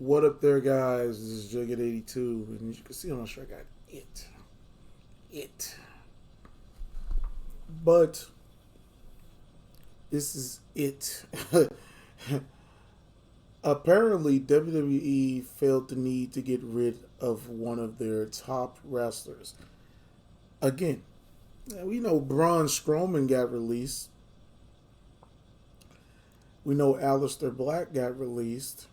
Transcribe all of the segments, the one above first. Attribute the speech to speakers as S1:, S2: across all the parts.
S1: What up there, guys? This is Jugget82, and as you can see on my shirt, I got it. But this is it. Apparently, WWE felt the need to get rid of one of their top wrestlers. Again, we know Braun Strowman got released. We know Aleister Black got released.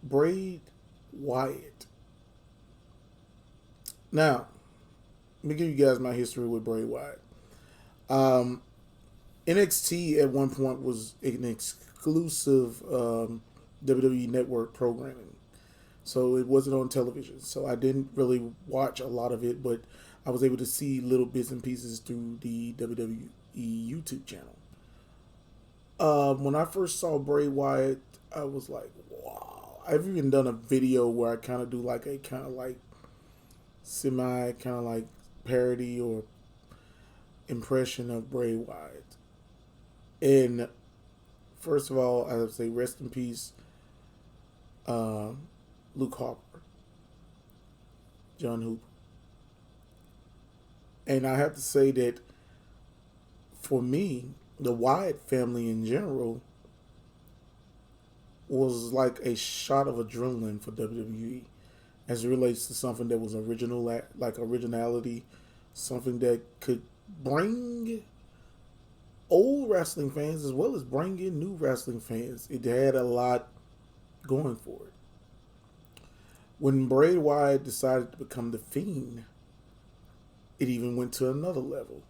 S1: Bray Wyatt. Now, let me give you guys my history with Bray Wyatt. NXT at one point was an exclusive WWE Network programming. So it wasn't on television. So I didn't really watch a lot of it, but I was able to see little bits and pieces through the WWE YouTube channel. When I first saw Bray Wyatt, I was like, wow. I've even done a video where I kind of do like a kind of like semi kind of like parody or impression of Bray Wyatt. And first of all, I would say rest in peace, Luke Harper, John Hooper. And I have to say that for me, the Wyatt family in general was like a shot of adrenaline for WWE as it relates to something that was original, like originality, something that could bring old wrestling fans as well as bring in new wrestling fans. It had a lot going for it. When Bray Wyatt decided to become the Fiend, it even went to another level.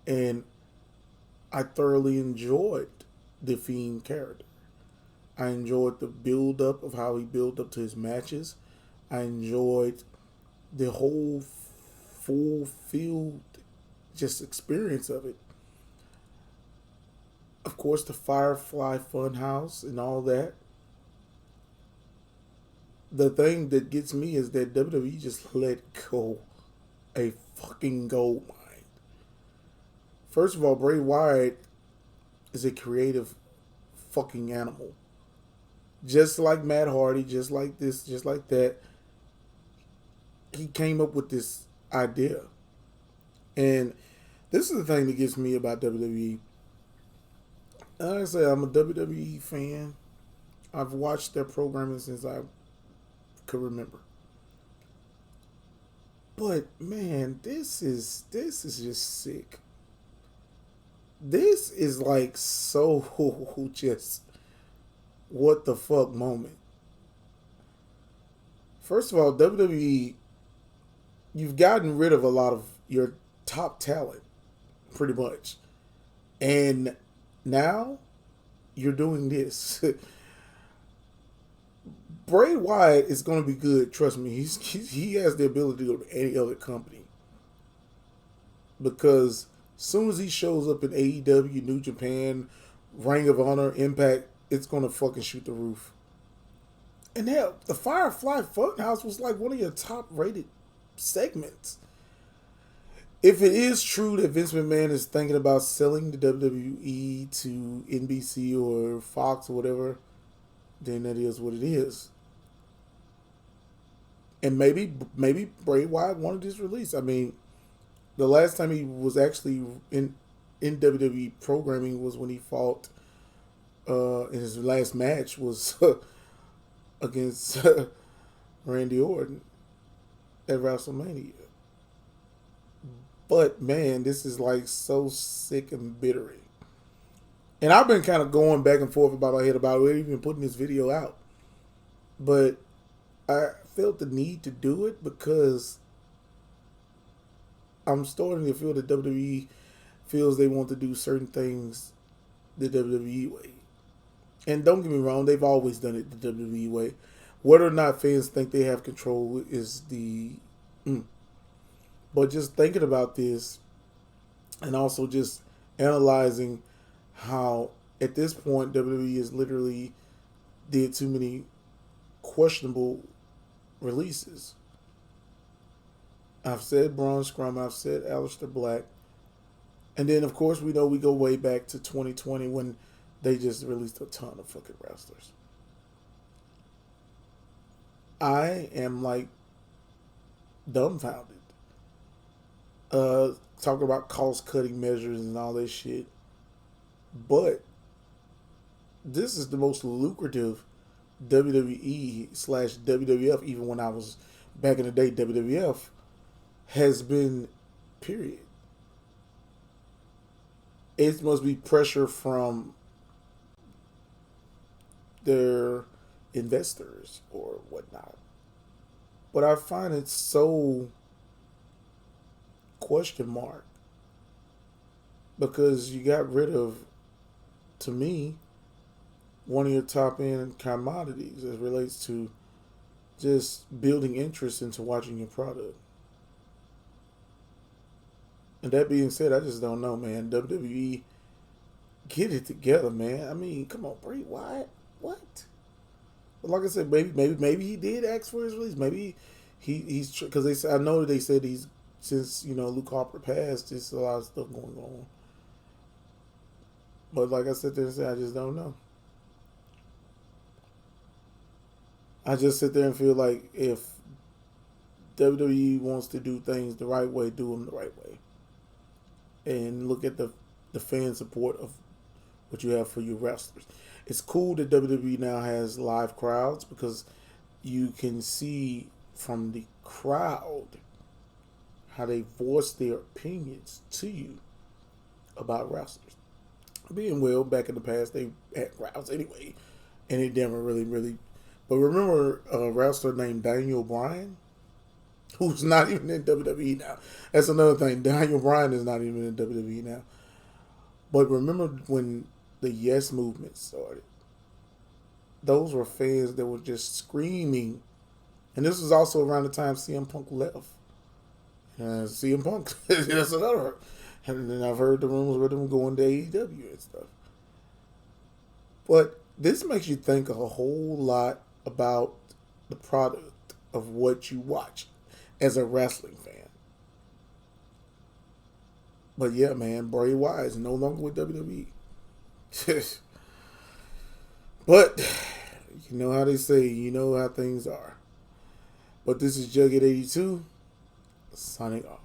S1: And I thoroughly enjoyed the Fiend character. I enjoyed the build-up of how he built up to his matches. I enjoyed the whole fulfilled just experience of it. Of course, the Firefly Funhouse and all that. The thing that gets me is that WWE just let go a fucking gold mine. First of all, Bray Wyatt is a creative fucking animal. Just like Matt Hardy, just like this, just like that. He came up with this idea. And this is the thing that gets me about WWE. Like I said, I'm a WWE fan. I've watched their programming since I could remember. But man, this is just sick. This is like so just what the fuck moment. First of all, WWE, you've gotten rid of a lot of your top talent, pretty much. And now you're doing this. Bray Wyatt is going to be good. Trust me. He has the ability to go to any other company. Because as soon as he shows up in AEW, New Japan, Ring of Honor, Impact, it's going to fucking shoot the roof. And hell, the Firefly Funhouse was like one of your top rated segments. If it is true that Vince McMahon is thinking about selling the WWE to NBC or Fox or whatever, then that is what it is. And maybe Bray Wyatt wanted this release. I mean, the last time he was actually in WWE programming was when he fought in his last match was against Randy Orton at WrestleMania. But man, this is like so sick and bittering. And I've been kind of going back and forth about my head about even putting this video out. But I felt the need to do it because I'm starting to feel that WWE feels they want to do certain things the WWE way. And don't get me wrong, they've always done it the WWE way. Whether or not fans think they have control is the... But just thinking about this and also just analyzing how at this point WWE has literally did too many questionable releases. I've said Braun Strowman, I've said Aleister Black. And then, of course, we know we go way back to 2020 when They just released a ton of fucking wrestlers. I am like dumbfounded. Talking about cost cutting measures and all that shit. But this is the most lucrative WWE slash WWF, even when I was back in the day, WWF has been, period. It must be pressure from their investors or whatnot. But I find it so question mark because you got rid of, to me, one of your top end commodities as relates to just building interest into watching your product. And that being said, I just don't know, man. WWE, get it together, man. I mean, come on, Bray Wyatt, what? But like I said, maybe he did ask for his release. Maybe he's because they said, I know that they said he's, since Luke Harper passed, there's a lot of stuff going on. But like I said there and said, I just don't know. I just sit there and feel like if WWE wants to do things the right way, do them the right way, and look at the fan support of what you have for your wrestlers. It's cool that WWE now has live crowds because you can see from the crowd how they voice their opinions to you about wrestlers. Being well, back in the past, they had crowds anyway, and it never really. But remember a wrestler named Daniel Bryan, who's not even in WWE now. That's another thing. Daniel Bryan is not even in WWE now. But remember when the Yes movement started? Those were fans that were just screaming. And this was also around the time CM Punk left. CM Punk, that's another. And then I've heard the rumors with him going to AEW and stuff. But this makes you think a whole lot about the product of what you watch as a wrestling fan. But yeah, man, Bray Wyatt is no longer with WWE. But you know how they say, you know how things are. But this is Jughead 82, signing off.